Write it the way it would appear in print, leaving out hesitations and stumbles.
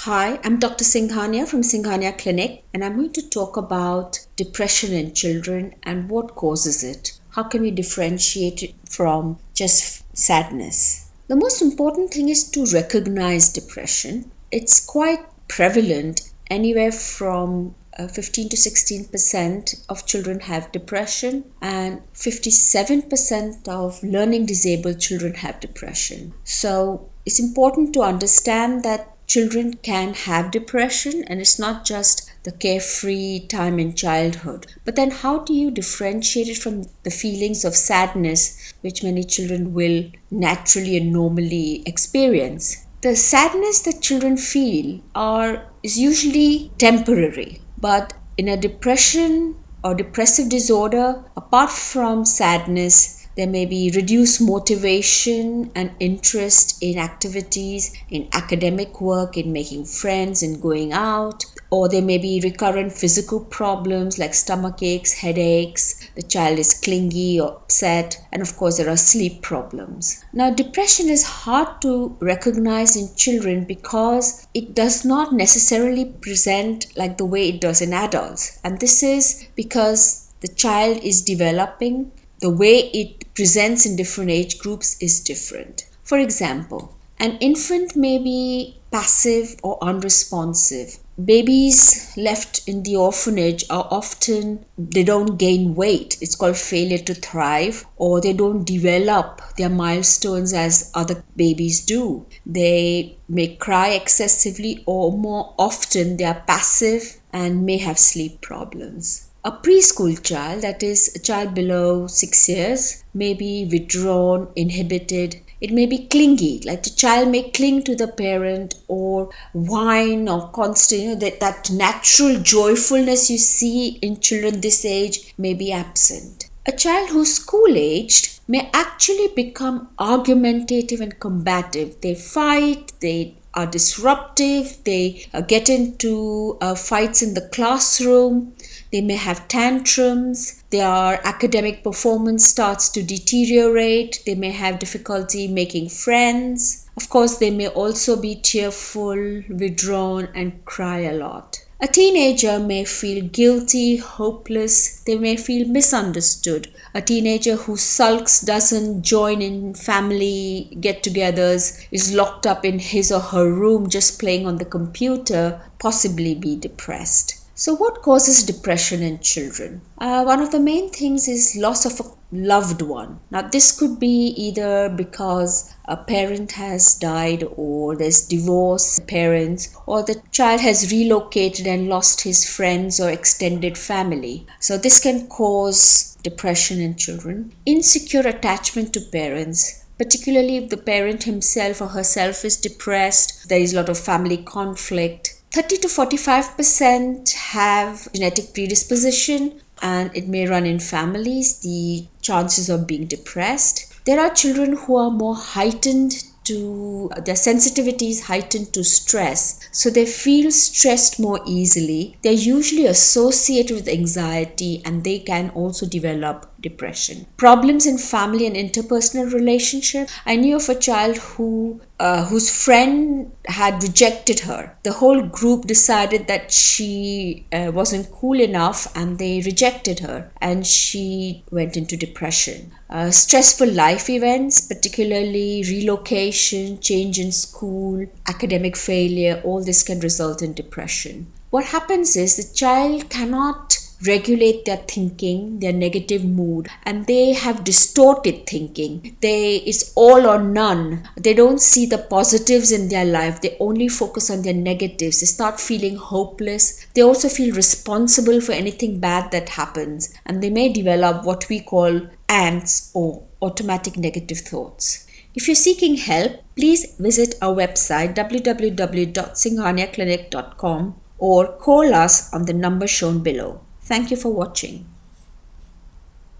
Hi, I'm Dr. Singhania from Singhania Clinic, and I'm going to talk about depression in children and what causes it. How can we differentiate it from just sadness? The most important thing is to recognize depression. It's quite prevalent. Anywhere from 15 to 16% of children have depression, and 57% of learning disabled children have depression. So it's important to understand that children can have depression, and it's not just the carefree time in childhood. But then, how do you differentiate it from the feelings of sadness which many children will naturally and normally experience? The sadness that children feel is usually temporary, but in a depression or depressive disorder, apart from sadness, there may be reduced motivation and interest in activities, in academic work, in making friends, in going out. Or there may be recurrent physical problems like stomach aches, headaches, the child is clingy or upset, and of course there are sleep problems. Now, depression is hard to recognize in children because it does not necessarily present like the way it does in adults. And this is because the child is developing. The way it presents in different age groups is different. For example, an infant may be passive or unresponsive. Babies left in the orphanage they don't gain weight. It's called failure to thrive, or they don't develop their milestones as other babies do. They may cry excessively, or more often they are passive and may have sleep problems. A preschool child, that is a child below 6 years, may be withdrawn, inhibited. It may be clingy, like the child may cling to the parent or whine or constant, that natural joyfulness you see in children this age may be absent. A child who's school-aged may actually become argumentative and combative. They fight, they are disruptive, they get into fights in the classroom. They may have tantrums, their academic performance starts to deteriorate, they may have difficulty making friends. Of course, they may also be tearful, withdrawn, and cry a lot. A teenager may feel guilty, hopeless, they may feel misunderstood. A teenager who sulks, doesn't join in family get-togethers, is locked up in his or her room just playing on the computer, possibly be depressed. So what causes depression in children? One of the main things is loss of a loved one. Now, this could be either because a parent has died, or there's divorce parents, or the child has relocated and lost his friends or extended family. So this can cause depression in children. Insecure attachment to parents, particularly if the parent himself or herself is depressed, there is a lot of family conflict. 30 to 45% have genetic predisposition, and it may run in families, the chances of being depressed. There are children who are more their sensitivity is heightened to stress. So they feel stressed more easily. They're usually associated with anxiety, and they can also develop depression. Problems in family and interpersonal relationship. I knew of a child whose friend had rejected her. The whole group decided that she wasn't cool enough, and they rejected her, and she went into depression. Stressful life events, particularly relocation, change in school, academic failure, all this can result in depression. What happens is the child cannot regulate their thinking, their negative mood, and they have distorted thinking. It's all or none. They don't see the positives in their life. They only focus on their negatives. They start feeling hopeless. They also feel responsible for anything bad that happens, and they may develop what we call ANTs, or automatic negative thoughts. If you're seeking help, please visit our website www.singhaniaclinic.com or call us on the number shown below. Thank you for watching.